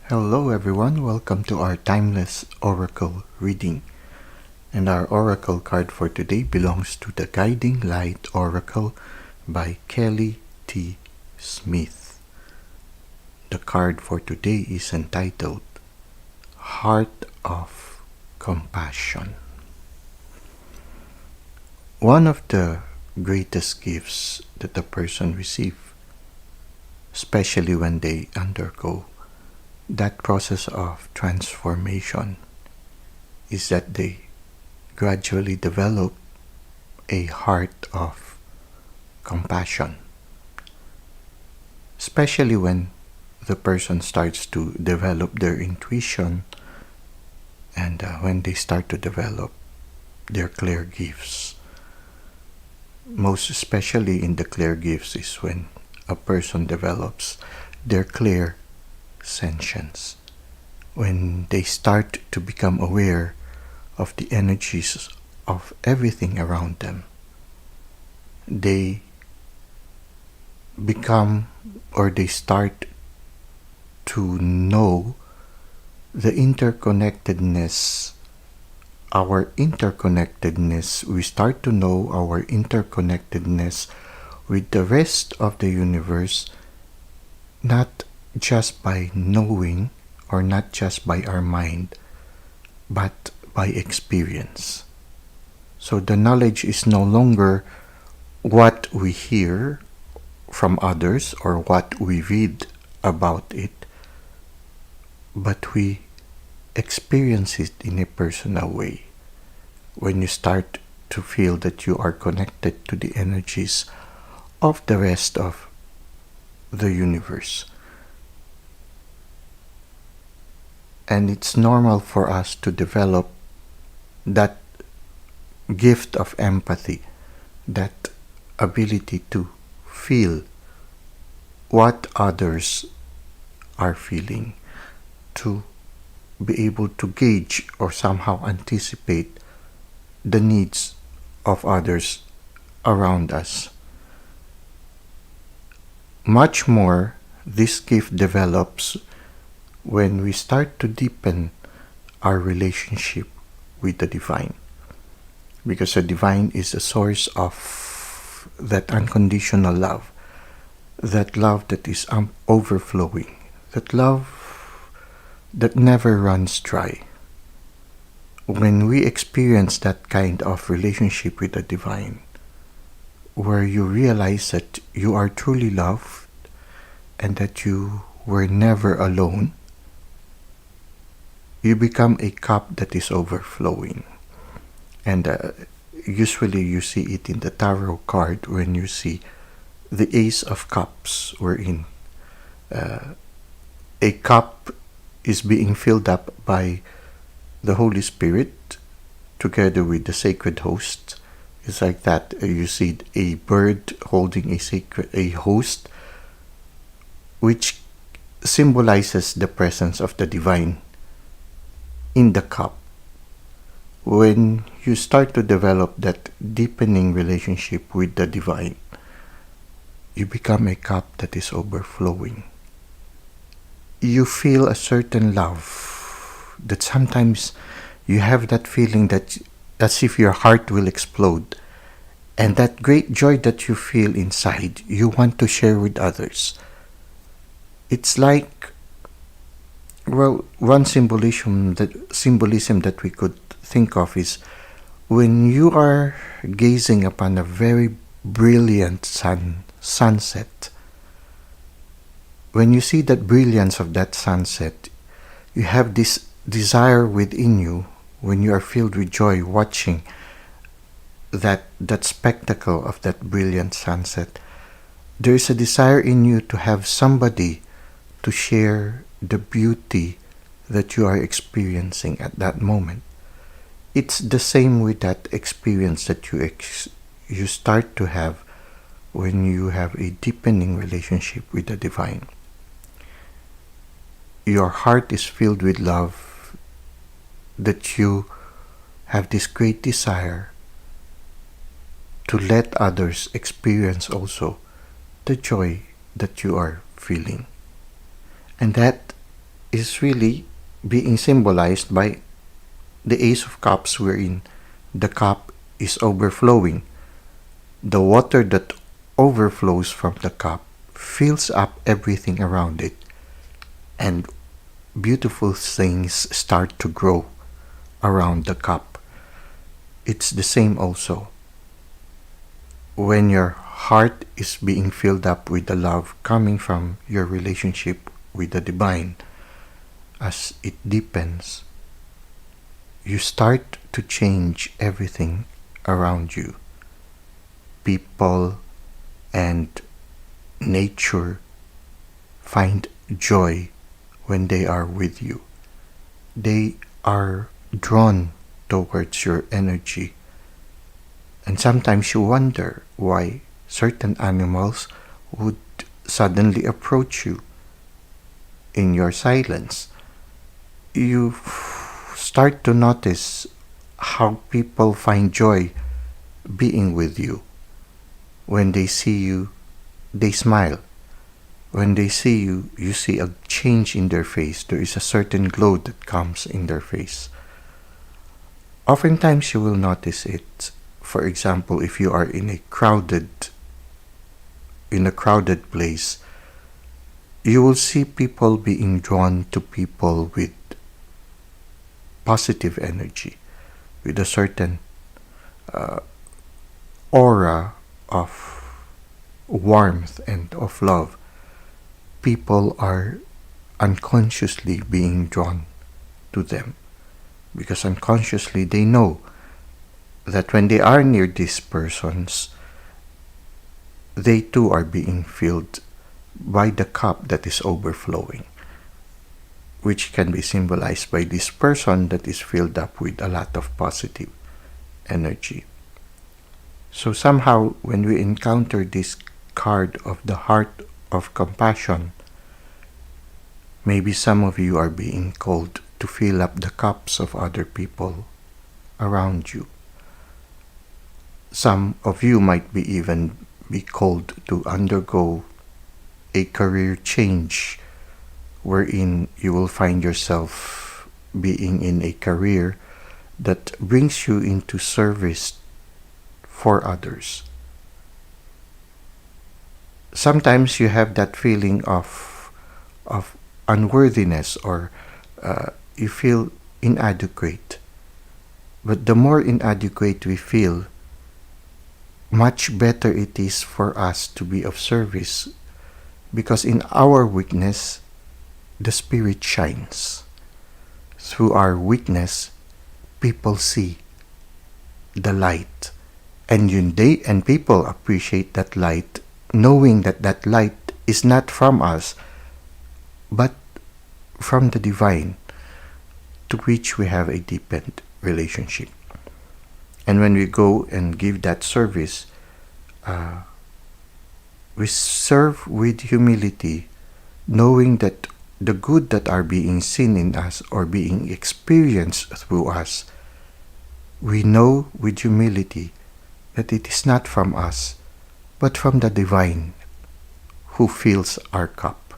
Hello everyone, welcome to our timeless oracle reading. And our oracle card for today belongs to the Guiding Light Oracle by Kelly T. Smith. The card for today is entitled Heart of Compassion. One of the greatest gifts that a person receives, especially when they undergo that process of transformation, is that they gradually develop a heart of compassion, especially when the person starts to develop their intuition and when they start to develop their clear gifts. Most especially in the clear gifts is when a person develops their clear sentience, when they start to become aware of the energies of everything around them. They become or they start to know the interconnectedness, we start to know our interconnectedness with the rest of the universe, not just by knowing or not just by our mind, but by experience. So the knowledge is no longer what we hear from others or what we read about it, but we experience it in a personal way. When you start to feel that you are connected to the energies of the rest of the universe. And it's normal for us to develop that gift of empathy, that ability to feel what others are feeling, to be able to gauge or somehow anticipate the needs of others around us. Much more, this gift develops when we start to deepen our relationship with the divine, because the divine is the source of that unconditional love, that love that is overflowing, that love that never runs dry. When we experience that kind of relationship with the divine, where you realize that you are truly loved and that you were never alone, you become a cup that is overflowing. And usually you see it in the tarot card when you see the Ace of Cups, wherein a cup is being filled up by the Holy Spirit together with the sacred host. It's like that. You see a bird holding a host, which symbolizes the presence of the divine in the cup. When you start to develop that deepening relationship with the divine, you become a cup that is overflowing. You feel a certain love that sometimes you have that feeling that as if your heart will explode, and that great joy that you feel inside, you want to share with others. It's like, well, one symbolism that we could think of is when you are gazing upon a very brilliant sunset. When you see that brilliance of that sunset, you have this desire within you, when you are filled with joy watching that spectacle of that brilliant sunset. There is a desire in you to have somebody to share the beauty that you are experiencing at that moment. It's the same with that experience that you start to have when you have a deepening relationship with the divine. Your heart is filled with love, that you have this great desire to let others experience also the joy that you are feeling. And that is really being symbolized by the Ace of Cups, wherein the cup is overflowing. The water that overflows from the cup fills up everything around it, and beautiful things start to grow around the cup. It's the same also. When your heart is being filled up with the love coming from your relationship with the divine, as it deepens, you start to change everything around you. People and nature find joy when they are with you. They are drawn towards your energy. And sometimes you wonder why certain animals would suddenly approach you in your silence. You start to notice how people find joy being with you. When they see you, they smile. When they see you, you see a change in their face. There is a certain glow that comes in their face. Oftentimes you will notice it. For example, if you are in a crowded place, you will see people being drawn to people with positive energy, with a certain aura of warmth and of love. People are unconsciously being drawn to them because unconsciously they know that when they are near these persons, they too are being filled by the cup that is overflowing, which can be symbolized by this person that is filled up with a lot of positive energy. So somehow, when we encounter this card of the heart of compassion, maybe some of you are being called to fill up the cups of other people around you. Some of you might be even be called to undergo a career change wherein you will find yourself being in a career that brings you into service for others. Sometimes you have that feeling of unworthiness, or you feel inadequate. But the more inadequate we feel, much better it is for us to be of service, because in our weakness, the Spirit shines. Through our weakness, people see the light, and people appreciate that light, knowing that that light is not from us, but from the divine, to which we have a deepened relationship. And when we go and give that service, we serve with humility, knowing that the good that are being seen in us or being experienced through us, we know with humility that it is not from us, but from the divine who fills our cup.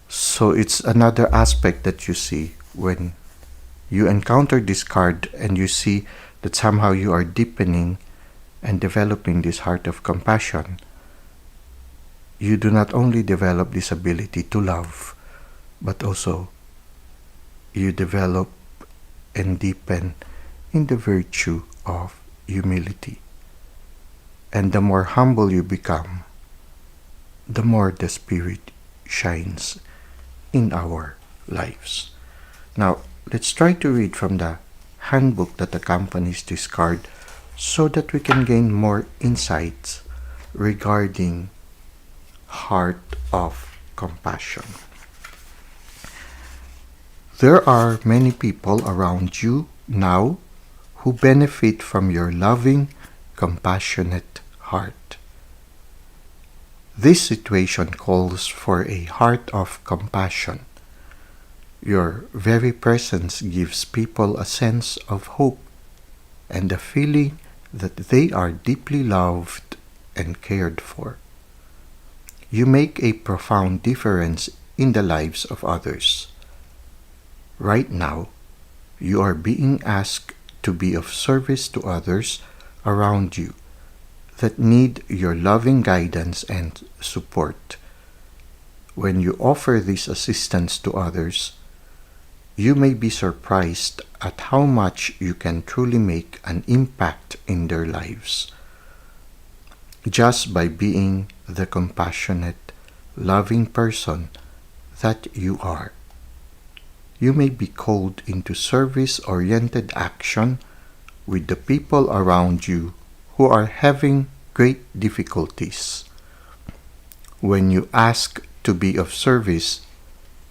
So it's another aspect that you see when you encounter this card and you see that somehow you are deepening and developing this heart of compassion. You do not only develop this ability to love, but also you develop and deepen in the virtue of humility. And the more humble you become, the more the Spirit shines in our lives. Now, let's try to read from the handbook that accompanies this card so that we can gain more insights regarding heart of compassion. There are many people around you now who benefit from your loving, compassionate heart. This situation calls for a heart of compassion. Your very presence gives people a sense of hope and a feeling that they are deeply loved and cared for. You make a profound difference in the lives of others. Right now, you are being asked to be of service to others around you that need your loving guidance and support. When you offer this assistance to others, you may be surprised at how much you can truly make an impact in their lives. Just by being the compassionate, loving person that you are. You may be called into service-oriented action with the people around you who are having great difficulties. When you ask to be of service,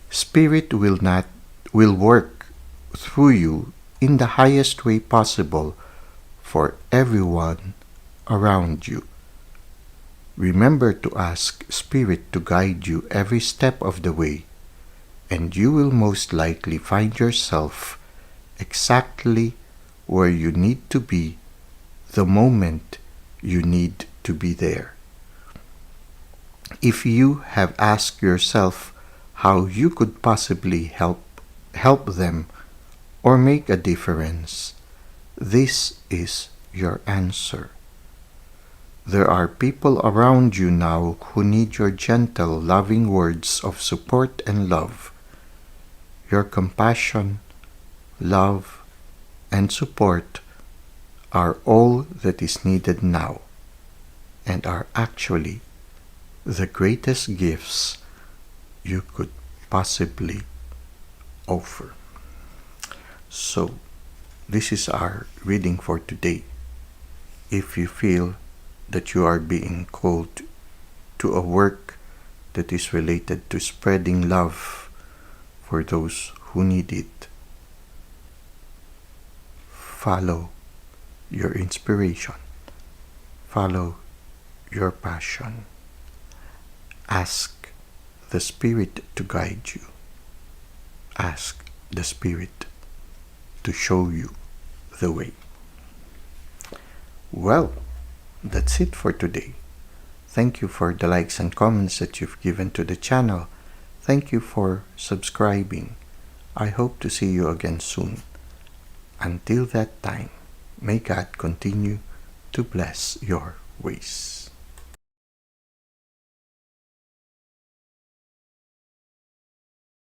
Spirit will work through you in the highest way possible for everyone around you. Remember to ask Spirit to guide you every step of the way, and you will most likely find yourself exactly where you need to be the moment you need to be there. If you have asked yourself how you could possibly help them or make a difference, this is your answer. There are people around you now who need your gentle, loving words of support and love. Your compassion, love, and support are all that is needed now, and are actually the greatest gifts you could possibly offer. So, this is our reading for today. If you feel that you are being called to a work that is related to spreading love for those who need it, follow your inspiration, follow your passion. Ask the Spirit to guide you. Ask the Spirit to show you the way. Well, that's it for today. Thank you for the likes and comments that you've given to the channel. Thank you for subscribing. I hope to see you again soon. Until that time, may God continue to bless your ways.